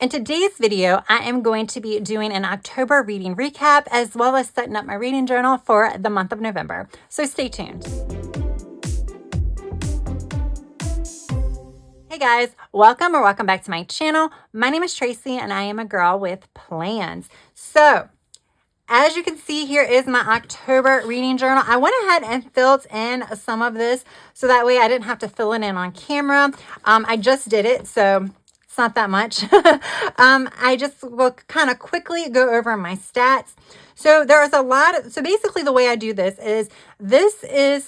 In today's video, I am going to be doing an October reading recap as well as setting up my reading journal for the month of November. So stay tuned. Hey guys, welcome back to my channel. My name is Tracy and I am a girl with plans. So as you can see, here is my October reading journal. I went ahead and filled in some of this so that way I didn't have to fill it in on camera. I just did it, so it's not that much. I just will kind of quickly go over my stats. So there's a lot. So basically the way I do this is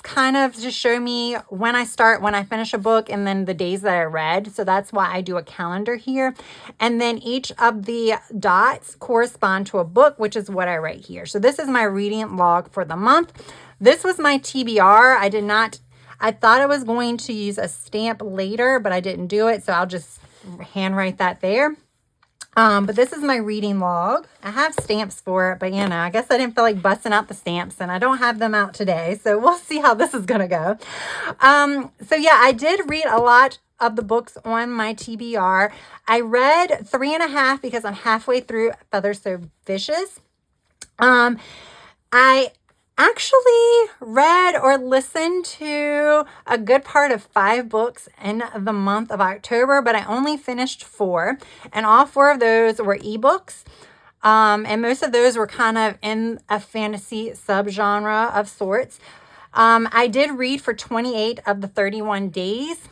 kind of to show me when I start, when I finish a book, and then the days that I read. So that's why I do a calendar here. And then each of the dots correspond to a book, which is what I write here. So this is my reading log for the month. This was my TBR. I thought I was going to use a stamp later, but I didn't do it. So I'll just handwrite that there. But this is my reading log. I have stamps for it, but you know, I guess I didn't feel like busting out the stamps and I don't have them out today. So we'll see how this is going to go. So yeah, I did read a lot of the books on my TBR. I read 3.5 because I'm halfway through Feathers So Vicious. I actually read or listened to a good part of 5 books in the month of October, but I only finished 4, and all 4 of those were ebooks. And most of those were kind of in a fantasy subgenre of sorts. I did read for 28 of the 31 days.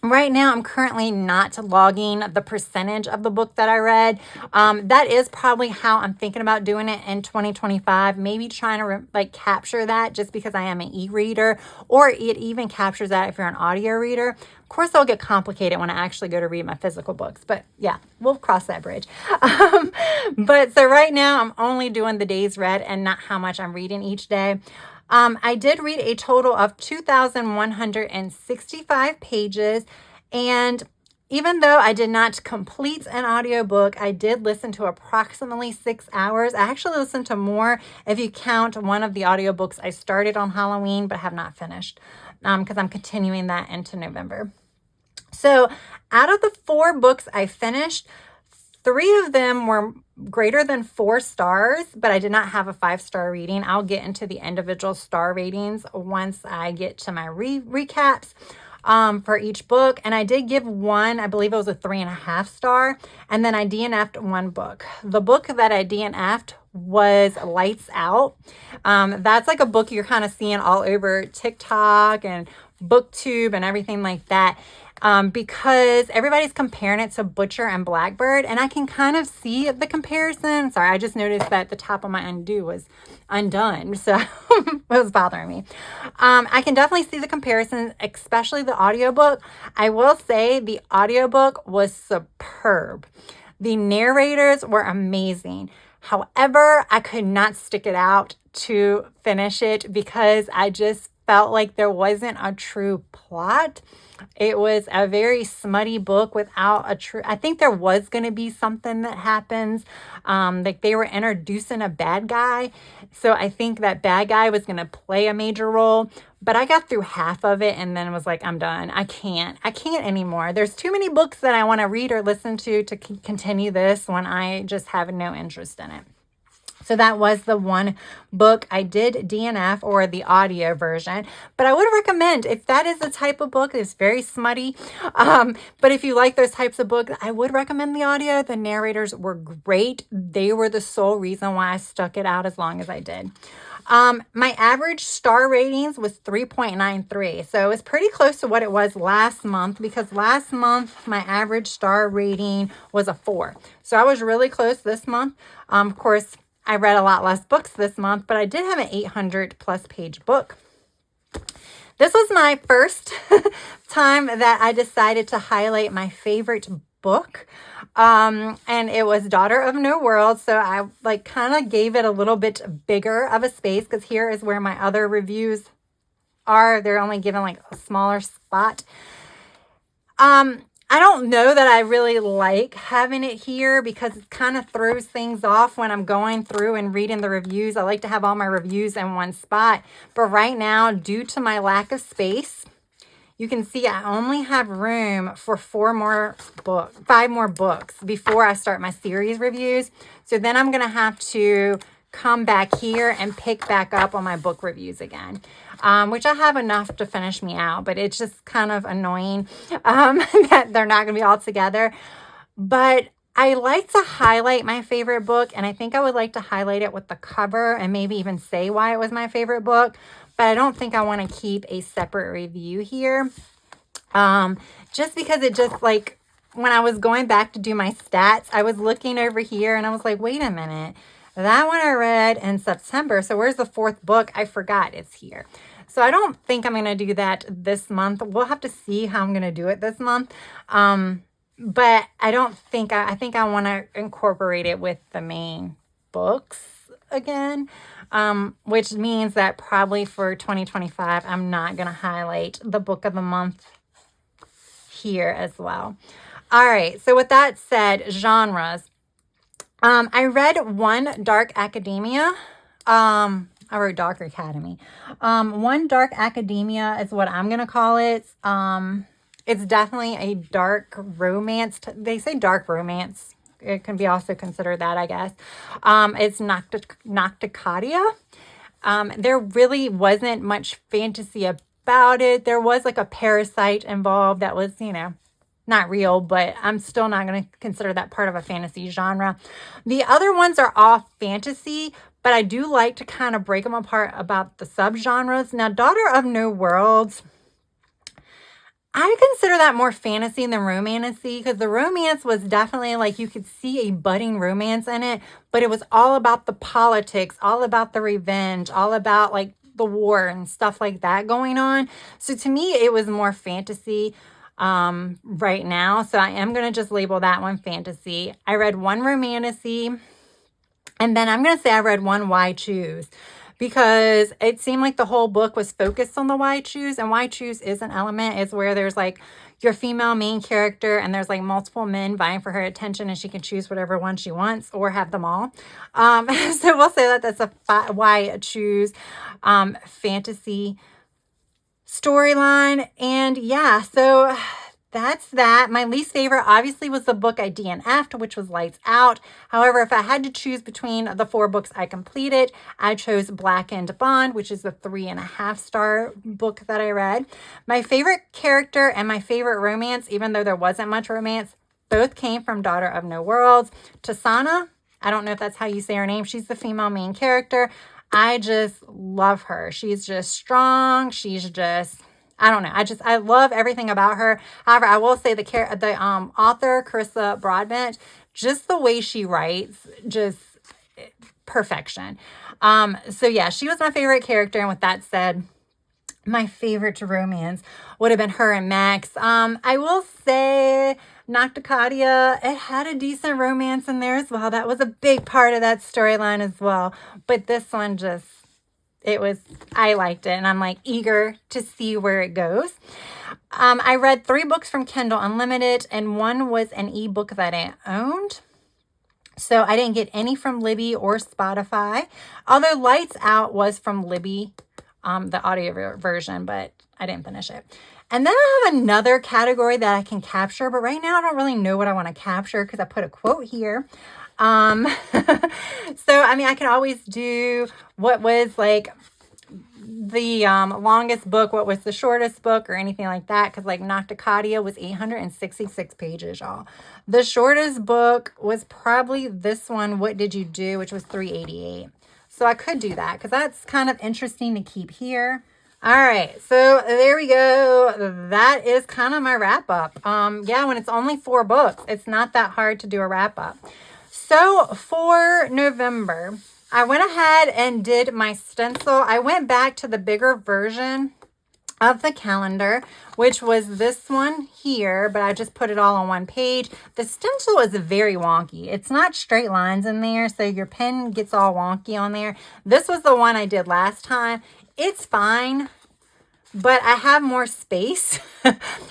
Right now, I'm currently not logging the percentage of the book that I read. That is probably how I'm thinking about doing it in 2025. Maybe trying to capture that just because I am an e-reader, or it even captures that if you're an audio reader. Of course, it'll get complicated when I actually go to read my physical books, but yeah, we'll cross that bridge. But so right now, I'm only doing the days read and not how much I'm reading each day. I did read a total of 2,165 pages, and even though I did not complete an audiobook, I did listen to approximately 6 hours. I actually listened to more if you count one of the audiobooks I started on Halloween but have not finished, because I'm continuing that into November. So out of the 4 books I finished, 3 of them were greater than 4 stars, but I did not have a 5-star rating. I'll get into the individual star ratings once I get to my recaps for each book. And I did give one, I believe it was a 3.5 star, and then I DNF'd one book. The book that I DNF'd was Lights Out. That's like a book you're kind of seeing all over TikTok and BookTube and everything like that. Because everybody's comparing it to Butcher and Blackbird, and I can kind of see the comparison. Sorry, I just noticed that the top of my undo was undone, so it was bothering me. I can definitely see the comparison, especially the audiobook. I will say the audiobook was superb. The narrators were amazing. However, I could not stick it out to finish it because I just felt like there wasn't a true plot. It was a very smutty book without a true, I think there was going to be something that happens. Like they were introducing a bad guy. So I think that bad guy was going to play a major role, but I got through half of it and then was like, I'm done. I can't anymore. There's too many books that I want to read or listen to continue this when I just have no interest in it. So that was the one book I did DNF, or the audio version. But I would recommend, if that is the type of book that's very smutty, but if you like those types of books, I would recommend the audio. The narrators were great. They were the sole reason why I stuck it out as long as I did. My average star ratings was 3.93. So it's pretty close to what it was last month, because last month my average star rating was a 4. So I was really close this month. Of course, I read a lot less books this month, but I did have an 800 plus page book. This was my first time that I decided to highlight my favorite book. And it was Daughter of No World. So I kind of gave it a little bit bigger of a space, because here is where my other reviews are. They're only given like a smaller spot. I don't know that I really like having it here because it kind of throws things off when I'm going through and reading the reviews. I like to have all my reviews in one spot. But right now, due to my lack of space, you can see I only have room for 5 more books before I start my series reviews. So then I'm going to have to come back here and pick back up on my book reviews again, which I have enough to finish me out, but it's just kind of annoying that they're not going to be all together. But I like to highlight my favorite book, and I think I would like to highlight it with the cover and maybe even say why it was my favorite book. But I don't think I want to keep a separate review here. Just because it just like, when I was going back to do my stats, I was looking over here and I was like, wait a minute. That one I read in September. So where's the 4th book? I forgot it's here. So I don't think I'm going to do that this month. We'll have to see how I'm going to do it this month. But I don't think, I think I want to incorporate it with the main books again, which means that probably for 2025, I'm not going to highlight the book of the month here as well. All right. So with that said, genres. I read One Dark Academia. I wrote Dark Academy. One Dark Academia is what I'm going to call it. It's definitely a dark romance. They say dark romance. It can be also considered that, I guess. It's Nocticadia. There really wasn't much fantasy about it. There was like a parasite involved that was, not real, but I'm still not going to consider that part of a fantasy genre. The other ones are all fantasy, but I do like to kind of break them apart about the subgenres. Now, Daughter of No Worlds, I consider that more fantasy than romantasy, because the romance was definitely like you could see a budding romance in it, but it was all about the politics, all about the revenge, all about like the war and stuff like that going on. So to me, it was more fantasy right now. So I am going to just label that one fantasy. I read one romantasy, and then I'm going to say I read one Why Choose, because it seemed like the whole book was focused on the why choose, and why choose is an element. It's where there's like your female main character and there's like multiple men vying for her attention, and she can choose whatever one she wants or have them all. So we'll say that that's a why choose fantasy storyline. And yeah, so that's that. My least favorite obviously was the book I DNF'd, which was Lights Out. However, if I had to choose between the 4 books I completed, I chose Blackened Bond, which is the 3.5-star book that I read. My favorite character and my favorite romance, even though there wasn't much romance, both came from Daughter of No Worlds. Tasana, I don't know if that's how you say her name. She's the female main character. I just love her. She's just strong. She's just, I don't know. I love everything about her. However, I will say the author, Carissa Broadbent, just the way she writes, just perfection. So yeah, she was my favorite character. And with that said, my favorite romance would have been her and Max. I will say Nocticadia, it had a decent romance in there as well. That was a big part of that storyline as well. But this one just, I liked it, and I'm like eager to see where it goes. I read 3 books from Kindle Unlimited, and one was an ebook that I owned. So I didn't get any from Libby or Spotify, although Lights Out was from Libby, the audio version, but I didn't finish it. And then I have another category that I can capture, but right now I don't really know what I want to capture because I put a quote here. So, I mean, I can always do what was like the longest book, what was the shortest book, or anything like that, because like Nocticadia was 866 pages, y'all. The shortest book was probably this one, What Did You Do, which was 388. So I could do that because that's kind of interesting to keep here. All right, so there we go. That is kind of my wrap up. Yeah, when it's only 4 books, it's not that hard to do a wrap up. So for November, I went ahead and did my stencil. I went back to the bigger version of the calendar, which was this one here, but I just put it all on one page. The stencil is very wonky. It's not straight lines in there, so your pen gets all wonky on there. This was the one I did last time. It's fine, but I have more space,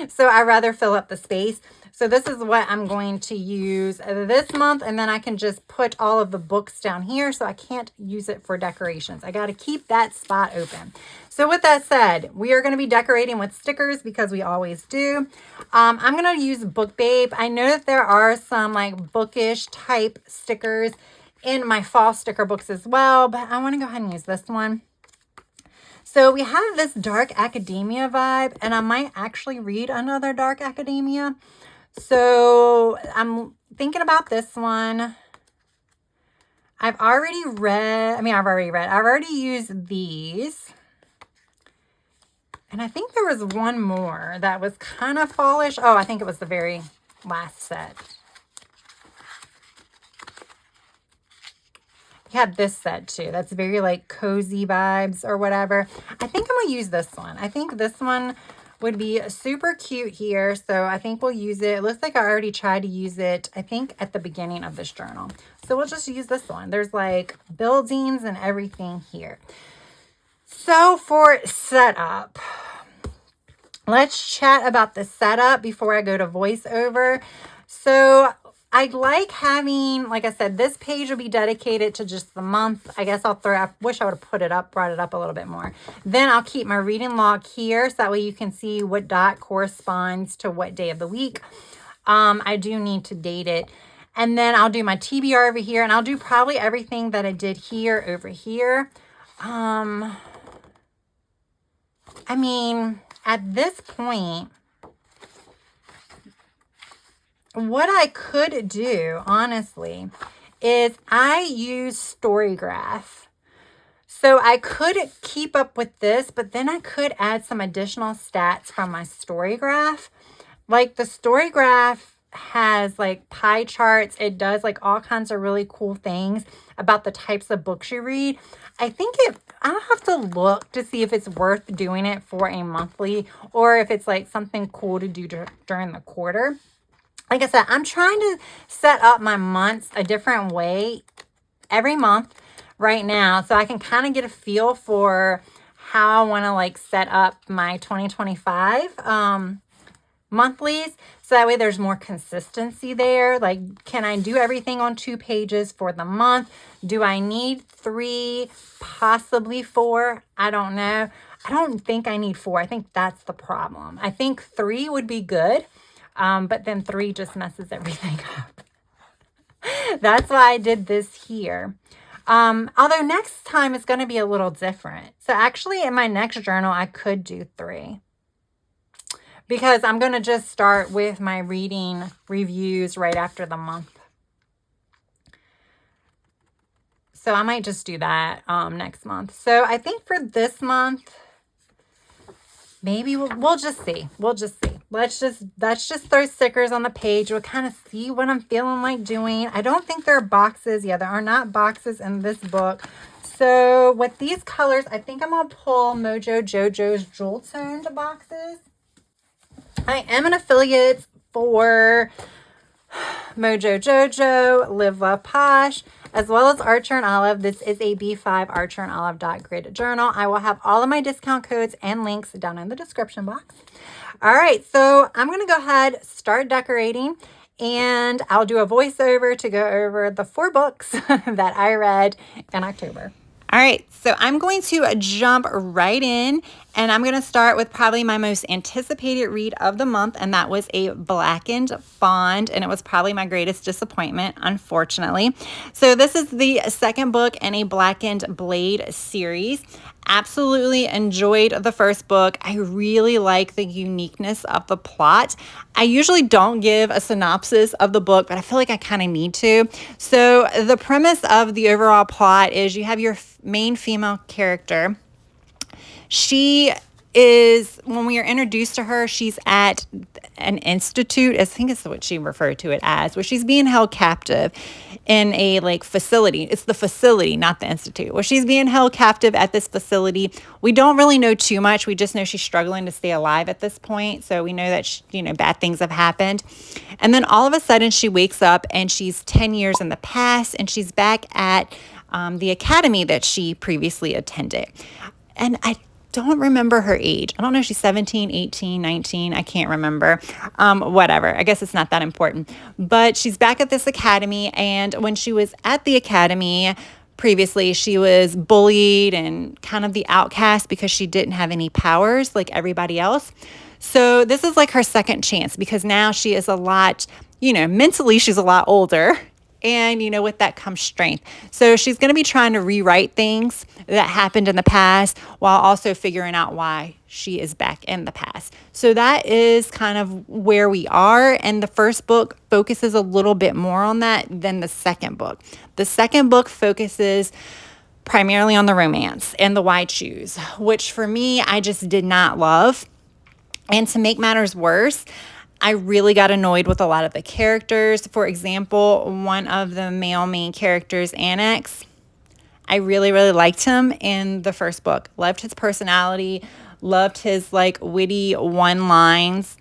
so I rather fill up the space. So this is what I'm going to use this month, and then I can just put all of the books down here, so I can't use it for decorations. I got to keep that spot open. So with that said, we are going to be decorating with stickers because we always do. I'm going to use Book Babe. I know that there are some like bookish type stickers in my fall sticker books as well, but I want to go ahead and use this one. So we have this dark academia vibe, and I might actually read another dark academia. So I'm thinking about this one. I've already used these. And I think there was one more that was kind of fallish. Oh, I think it was the very last set. You have this set too. That's very like cozy vibes or whatever. I think I'm going to use this one. I think this one would be super cute here. So I think we'll use it. It looks like I already tried to use it, I think, at the beginning of this journal. So we'll just use this one. There's like buildings and everything here. So for setup, let's chat about the setup before I go to voiceover. So I like having, like I said, this page will be dedicated to just the month. I guess I wish I would have brought it up a little bit more. Then I'll keep my reading log here, so that way you can see what dot corresponds to what day of the week. I do need to date it. And then I'll do my TBR over here, and I'll do probably everything that I did here over here. I mean, at this point, what I could do, honestly, is I use Storygraph. So I could keep up with this, but then I could add some additional stats from my Storygraph. Like the Storygraph has like pie charts. It does like all kinds of really cool things about the types of books you read. I'll have to look to see if it's worth doing it for a monthly or if it's like something cool to do during the quarter. Like I said, I'm trying to set up my months a different way every month right now, so I can kind of get a feel for how I want to like set up my 2025 monthlies. So that way there's more consistency there. Like, can I do everything on 2 pages for the month? Do I need 3, possibly 4? I don't know. I don't think I need 4. I think that's the problem. I think 3 would be good. But then 3 just messes everything up. That's why I did this here. Although next time it's going to be a little different. So actually in my next journal, I could do 3. Because I'm going to just start with my reading reviews right after the month. So I might just do that next month. So I think for this month, maybe we'll just see. We'll just see. Let's just throw stickers on the page. We'll kind of see what I'm feeling like doing. I don't think there are boxes. Yeah, there are not boxes in this book. So with these colors, I think I'm going to pull Mojo Jojo's Jewel Toned boxes. I am an affiliate for Mojo Jojo, Live Love Posh, as well as Archer and Olive. This is a B5 Archer and Olive grid journal. I will have all of my discount codes and links down in the description box. All right, so I'm going to go ahead, start decorating, and I'll do a voiceover to go over the 4 books that I read in October. All right, so I'm going to jump right in, and I'm going to start with probably my most anticipated read of the month, and that was a Blackened Bond, and it was probably my greatest disappointment, unfortunately. So this is the second book in a Blackened Blade series. Absolutely enjoyed the first book. I really like the uniqueness of the plot. I usually don't give a synopsis of the book, but I feel like I kind of need to. So the premise of the overall plot is you have your main female character. She is, when we are introduced to her, she's at an institute, I think it's what she referred to it as, where she's being held captive in a like facility. It's the facility, not the institute, where she's being held captive at this facility. We don't really know too much. We just know she's struggling to stay alive at this point. So we know that, bad things have happened. And then all of a sudden she wakes up and she's 10 years in the past and she's back at the academy that she previously attended. And don't remember her age. I don't know if she's 17, 18, 19. I can't remember. Whatever. I guess it's not that important. But she's back at this academy. And when she was at the academy previously, she was bullied and kind of the outcast because she didn't have any powers like everybody else. So this is like her second chance because now she is a lot, mentally she's a lot older. And, with that comes strength. So she's going to be trying to rewrite things that happened in the past while also figuring out why she is back in the past. So that is kind of where we are. And the first book focuses a little bit more on that than the second book. The second book focuses primarily on the romance and the why choose, which for me, I just did not love. And to make matters worse, I really got annoyed with a lot of the characters. For example, one of the male main characters, Annex, I really, really liked him in the first book. Loved his personality, loved his witty one-liners.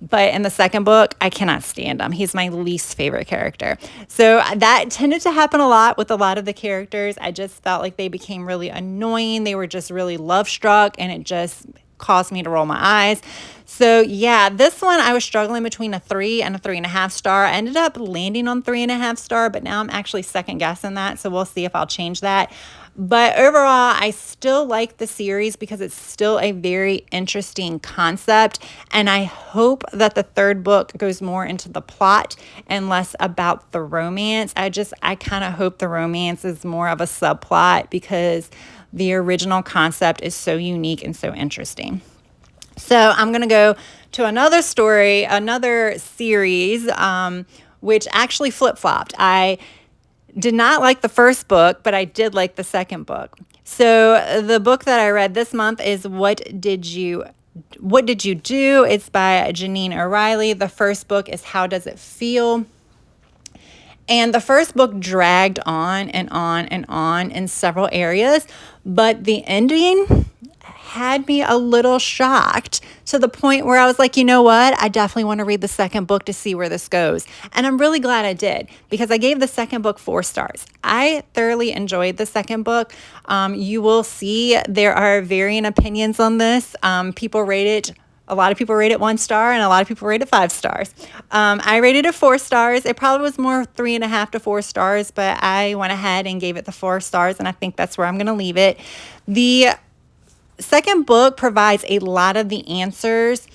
But in the second book, I cannot stand him. He's my least favorite character. So that tended to happen a lot with a lot of the characters. I just felt like they became really annoying. They were just really love-struck, and it just caused me to roll my eyes. So yeah, this one I was struggling between a 3 and a 3.5 star. I ended up landing on 3.5 star, but now I'm actually second guessing that. So we'll see if I'll change that. But overall, I still like the series because it's still a very interesting concept. And I hope that the third book goes more into the plot and less about the romance. I kind of hope the romance is more of a subplot because the original concept is so unique and so interesting. So I'm going to go to another story, another series, which actually flip-flopped. I did not like the first book, but I did like the second book. So the book that I read this month is What Did You Do? It's by Janine O'Reilly. The first book is How Does It Feel? And the first book dragged on and on and on in several areas, but the ending had me a little shocked to the point where I was like, you know what? I definitely want to read the second book to see where this goes. And I'm really glad I did because I gave the second book 4 stars. I thoroughly enjoyed the second book. You will see there are varying opinions on this. A lot of people rate it 1 star and a lot of people rate it 5 stars. I rated it 4 stars. It probably was more 3.5 to 4 stars, but I went ahead and gave it the 4 stars, and I think that's where I'm going to leave it. The second book provides a lot of the answers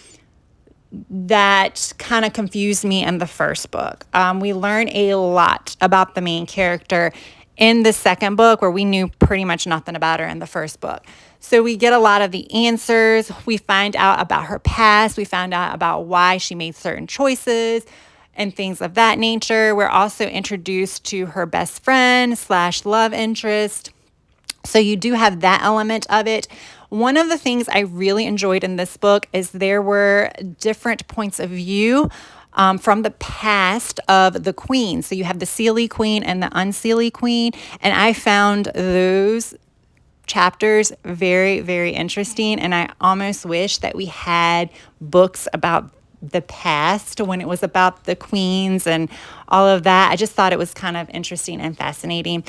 that kind of confused me in the first book. We learn a lot about the main character in the second book where we knew pretty much nothing about her in the first book. So we get a lot of the answers. We find out about her past. We found out about why she made certain choices and things of that nature. We're also introduced to her best friend / love interest. So you do have that element of it. One of the things I really enjoyed in this book is there were different points of view from the past of the queen. So you have the Seelie Queen and the Unseelie Queen. And I found those chapters very, very interesting. And I almost wish that we had books about the past when it was about the queens and all of that. I just thought it was kind of interesting and fascinating.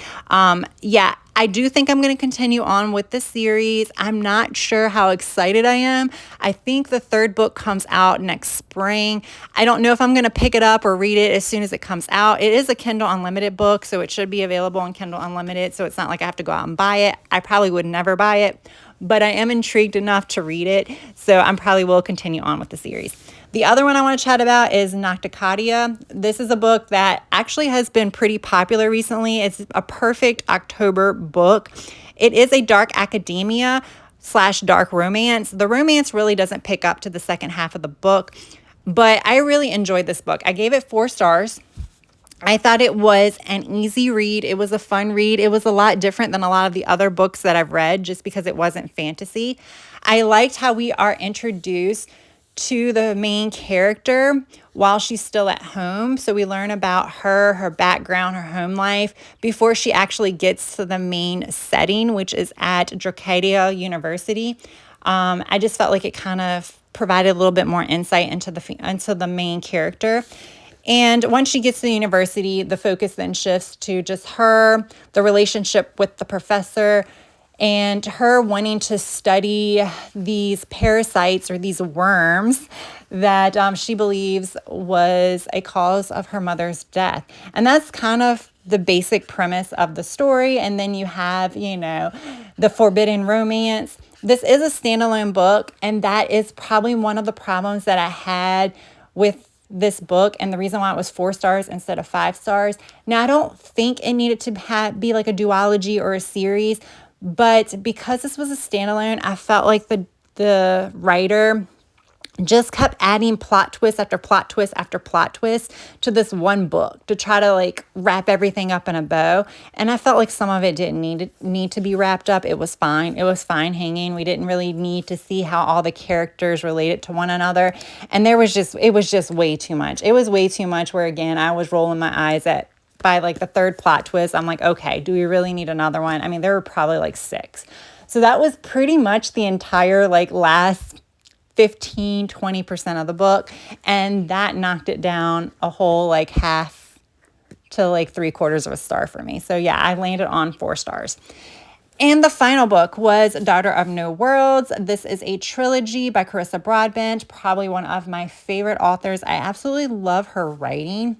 I do think I'm going to continue on with the series. I'm not sure how excited I am. I think the third book comes out next spring. I don't know if I'm going to pick it up or read it as soon as it comes out. It is a Kindle Unlimited book, so it should be available on Kindle Unlimited, so it's not like I have to go out and buy it. I probably would never buy it, but I am intrigued enough to read it, so I probably will continue on with the series. The other one I want to chat about is Nocticadia. This is a book that actually has been pretty popular recently. It's a perfect October book. It is a dark academia / dark romance. The romance really doesn't pick up to the second half of the book, but I really enjoyed this book. I gave it 4 stars. I thought it was an easy read. It was a fun read. It was a lot different than a lot of the other books that I've read just because it wasn't fantasy. I liked how we are introduced to the main character while she's still at home. So we learn about her background, her home life before she actually gets to the main setting, which is at Drocadia University. I just felt like it kind of provided a little bit more insight into the main character. And once she gets to the university, the focus then shifts to just her, the relationship with the professor, and her wanting to study these parasites or these worms that she believes was a cause of her mother's death. And that's kind of the basic premise of the story. And then you have, you know, the forbidden romance. This is a standalone book, and that is probably one of the problems that I had with this book, and the reason why it was 4 stars instead of 5 stars. Now, I don't think it needed to be like a duology or a series, but because this was a standalone, I felt like the writer just kept adding plot twist after plot twist after plot twist to this one book to try to like wrap everything up in a bow. And I felt like some of it didn't need to be wrapped up. It was fine. It was fine hanging. We didn't really need to see how all the characters related to one another. And it was just way too much. It was way too much where, again, I was rolling my eyes by like the 3rd plot twist. I'm like, okay, do we really need another one? I mean, there were probably like 6. So that was pretty much the entire like last 15-20% of the book, and that knocked it down a whole like half to like 3/4 of a star for me. So yeah, I landed on 4 stars. And the final book was Daughter of No Worlds. This is a trilogy by Carissa Broadbent, probably one of my favorite authors. I absolutely love her writing.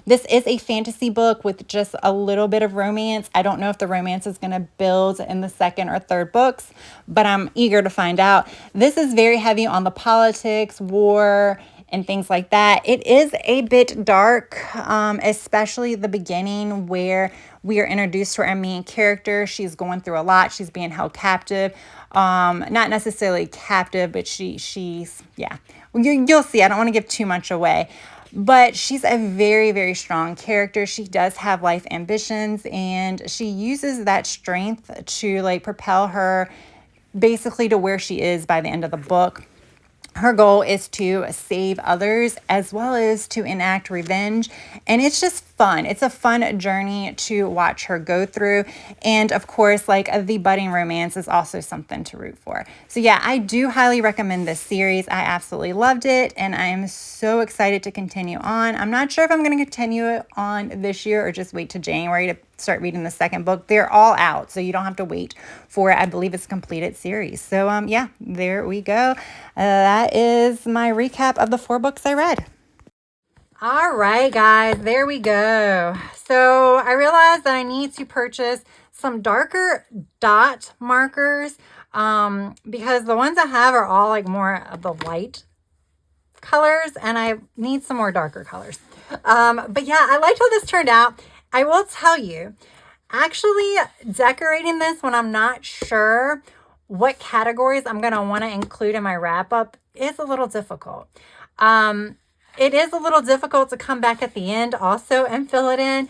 This is a fantasy book with just a little bit of romance. I don't know if the romance is going to build in the 2nd or 3rd books, but I'm eager to find out. This is very heavy on the politics, war, and things like that. It is a bit dark, especially the beginning where we are introduced to our main character. She's going through a lot. She's being held captive. Not necessarily captive, but she's, yeah. You'll see. I don't want to give too much away. But she's a very, very strong character. She does have life ambitions, and she uses that strength to like propel her basically to where she is by the end of the book. Her goal is to save others as well as to enact revenge. And it's just fun. It's a fun journey to watch her go through. And of course, like the budding romance is also something to root for. So yeah, I do highly recommend this series. I absolutely loved it. And I am so excited to continue on. I'm not sure if I'm going to continue it on this year or just wait to January to start reading the 2nd book. They're all out, so you don't have to wait for it. I believe it's a completed series. So yeah, there we go. That is my recap of the 4 books I read. All right, guys, there we go. So I realized that I need to purchase some darker dot markers because the ones I have are all like more of the light colors, and I need some more darker colors. But yeah, I liked how this turned out. I will tell you, actually decorating this when I'm not sure what categories I'm going to want to include in my wrap up is a little difficult. It is a little difficult to come back at the end also and fill it in.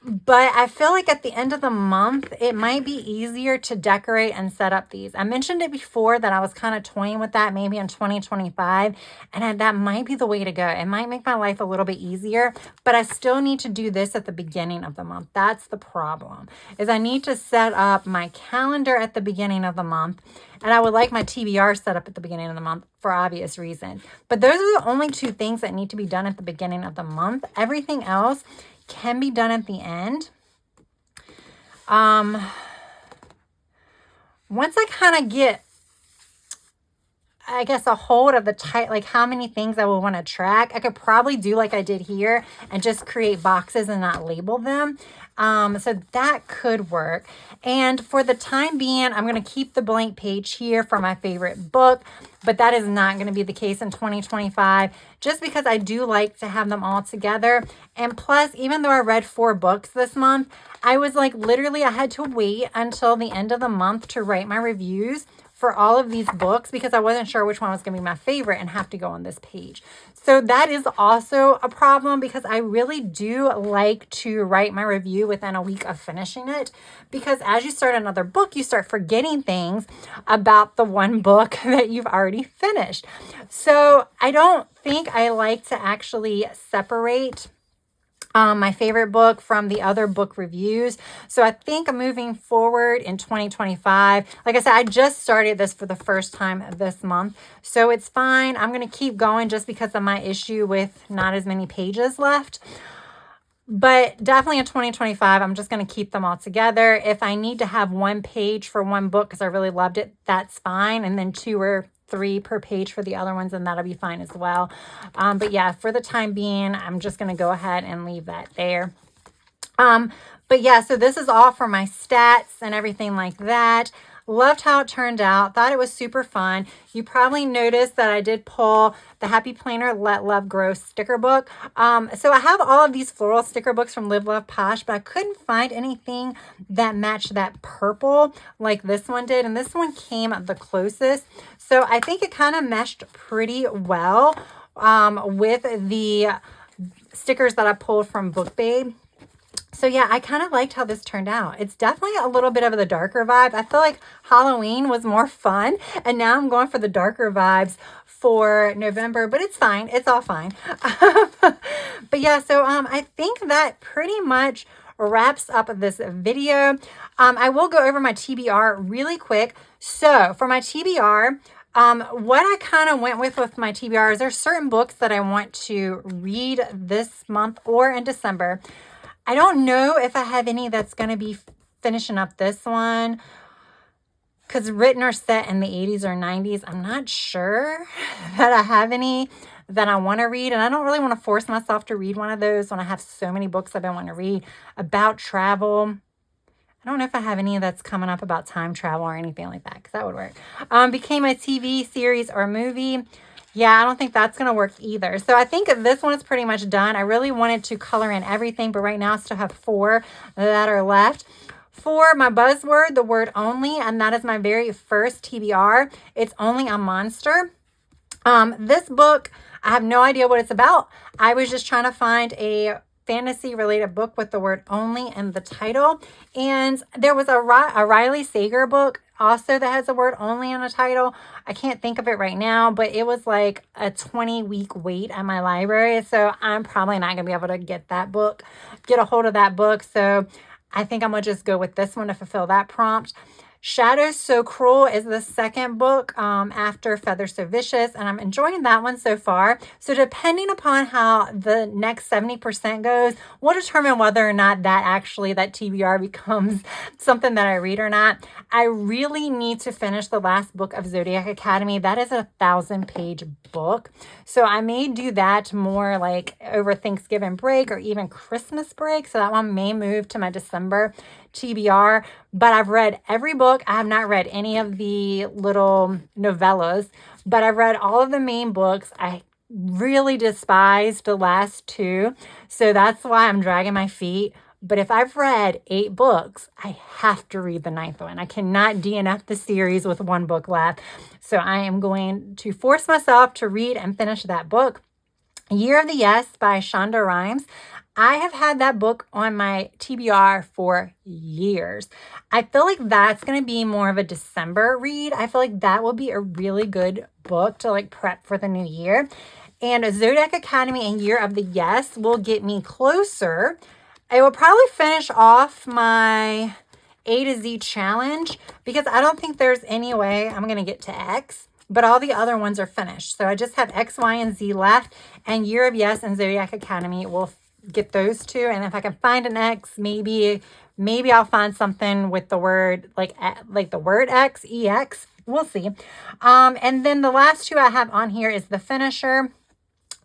But I feel like at the end of the month, it might be easier to decorate and set up these. I mentioned it before that I was kind of toying with that maybe in 2025, and that might be the way to go. It might make my life a little bit easier, but I still need to do this at the beginning of the month. That's the problem, is I need to set up my calendar at the beginning of the month, and I would like my TBR set up at the beginning of the month for obvious reasons. But those are the only 2 things that need to be done at the beginning of the month. Everything else can be done at the end. Once I kind of get, I guess, a hold of the type, like how many things I will want to track, I could probably do like I did here and just create boxes and not label them. So that could work. And for the time being, I'm going to keep the blank page here for my favorite book, but that is not going to be the case in 2025, just because I do like to have them all together. And plus, even though I read 4 books this month, I was like, literally, I had to wait until the end of the month to write my reviews for all of these books because I wasn't sure which one was going to be my favorite and have to go on this page. So that is also a problem because I really do like to write my review within a week of finishing it, because as you start another book, you start forgetting things about the one book that you've already finished. So I don't think I like to actually separate my favorite book from the other book reviews. So I think moving forward in 2025, like I said, I just started this for the first time this month, so it's fine. I'm going to keep going just because of my issue with not as many pages left. But definitely in 2025, I'm just going to keep them all together. If I need to have one page for one book because I really loved it, that's fine. And then 2 or 3 per page for the other ones, and that'll be fine as well. But yeah, for the time being, I'm just going to go ahead and leave that there. But yeah, so this is all for my stats and everything like that. Loved how it turned out. Thought it was super fun. You probably noticed that I did pull the Happy Planner Let Love Grow sticker book. So I have all of these floral sticker books from Live Love Posh, but I couldn't find anything that matched that purple like this one did. And this one came the closest. So I think it kind of meshed pretty well with the stickers that I pulled from Book Babe. So yeah, I kind of liked how this turned out. It's definitely a little bit of the darker vibe. I feel like Halloween was more fun, and now I'm going for the darker vibes for November, but it's fine. It's all fine. But yeah, so I think that pretty much wraps up this video. I will go over my TBR really quick. So for my TBR, what I kind of went with my TBR is there's certain books that I want to read this month or in December. I don't know if I have any that's going to be finishing up this one because written or set in the 80s or 90s. I'm not sure that I have any that I want to read. And I don't really want to force myself to read one of those when I have so many books I've been wanting to read about travel. I don't know if I have any that's coming up about time travel or anything like that because that would work. Became a TV series or movie. Yeah, I don't think that's going to work either. So I think this one is pretty much done. I really wanted to color in everything, but right now I still have 4 that are left. For my buzzword, the word only, and that is my very first TBR. It's Only a Monster. This book, I have no idea what it's about. I was just trying to find a fantasy related book with the word only in the title. And there was a Riley Sager book also that has the word only in the title. I can't think of it right now, but it was like a 20-week wait at my library. So I'm probably not going to be able to get a hold of that book. So I think I'm going to just go with this one to fulfill that prompt. Shadows So Cruel is the second book after Feathers So Vicious, and I'm enjoying that one so far. So depending upon how the next 70% goes, we'll determine whether or not that TBR becomes something that I read or not. I really need to finish the last book of Zodiac Academy. That is a 1,000-page book. So I may do that more like over Thanksgiving break or even Christmas break. So that one may move to my December TBR, but I've read every book. I have not read any of the little novellas, but I've read all of the main books. I really despised the last 2, so that's why I'm dragging my feet. But if I've read 8 books, I have to read the 9th one. I cannot DNF the series with 1 book left. So I am going to force myself to read and finish that book. Year of the Yes by Shonda Rhimes. I have had that book on my TBR for years. I feel like that's going to be more of a December read. I feel like that will be a really good book to like prep for the new year. And Zodiac Academy and Year of the Yes will get me closer. I will probably finish off my A to Z challenge because I don't think there's any way I'm going to get to X. But all the other ones are finished. So I just have X, Y, and Z left. And Year of Yes and Zodiac Academy will get those 2. And if I can find an X, maybe I'll find something with the word like the word X, EX. We'll see. And then the last 2 I have on here is The Finisher,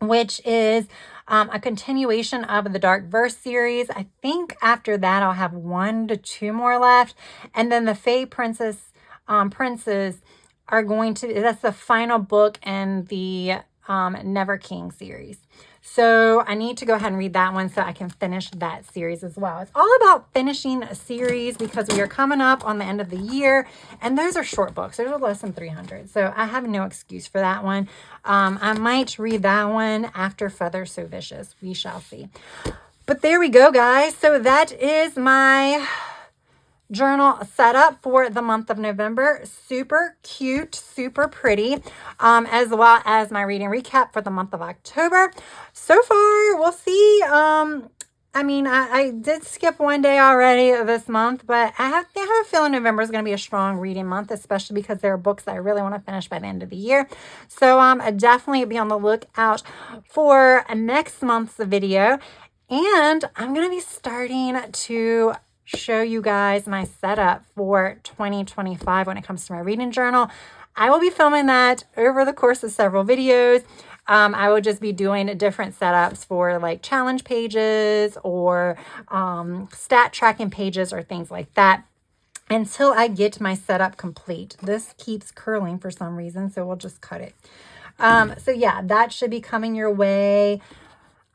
which is a continuation of the Dark Verse series. I think after that I'll have 1 to 2 more left. And then the Fae Princes are that's the final book in the Never King series. So I need to go ahead and read that one so I can finish that series as well. It's all about finishing a series because we are coming up on the end of the year, and those are short books. Those are less than 300. So I have no excuse for that one. I might read that one after Feathers So Vicious. We shall see. But there we go, guys. So that is my journal setup for the month of November. Super cute, super pretty, as well as my reading recap for the month of October. So far, we'll see. I did skip 1 day already this month, but I have a feeling November is going to be a strong reading month, especially because there are books that I really want to finish by the end of the year. So definitely be on the lookout for next month's video. And I'm going to be starting to show you guys my setup for 2025 when it comes to my reading journal. I will be filming that over the course of several videos. I will just be doing different setups for like challenge pages or stat tracking pages or things like that until I get my setup complete. This keeps curling for some reason, so we'll just cut it. So yeah, that should be coming your way.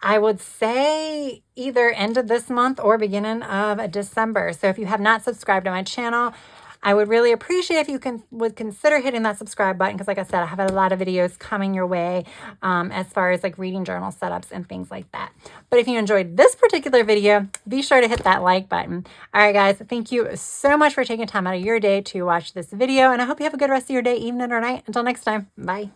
I would say either end of this month or beginning of December. So if you have not subscribed to my channel, I would really appreciate if you would consider hitting that subscribe button, because like I said, I have a lot of videos coming your way as far as like reading journal setups and things like that. But if you enjoyed this particular video, be sure to hit that like button. All right, guys, thank you so much for taking time out of your day to watch this video, and I hope you have a good rest of your day, evening, or night. Until next time, bye.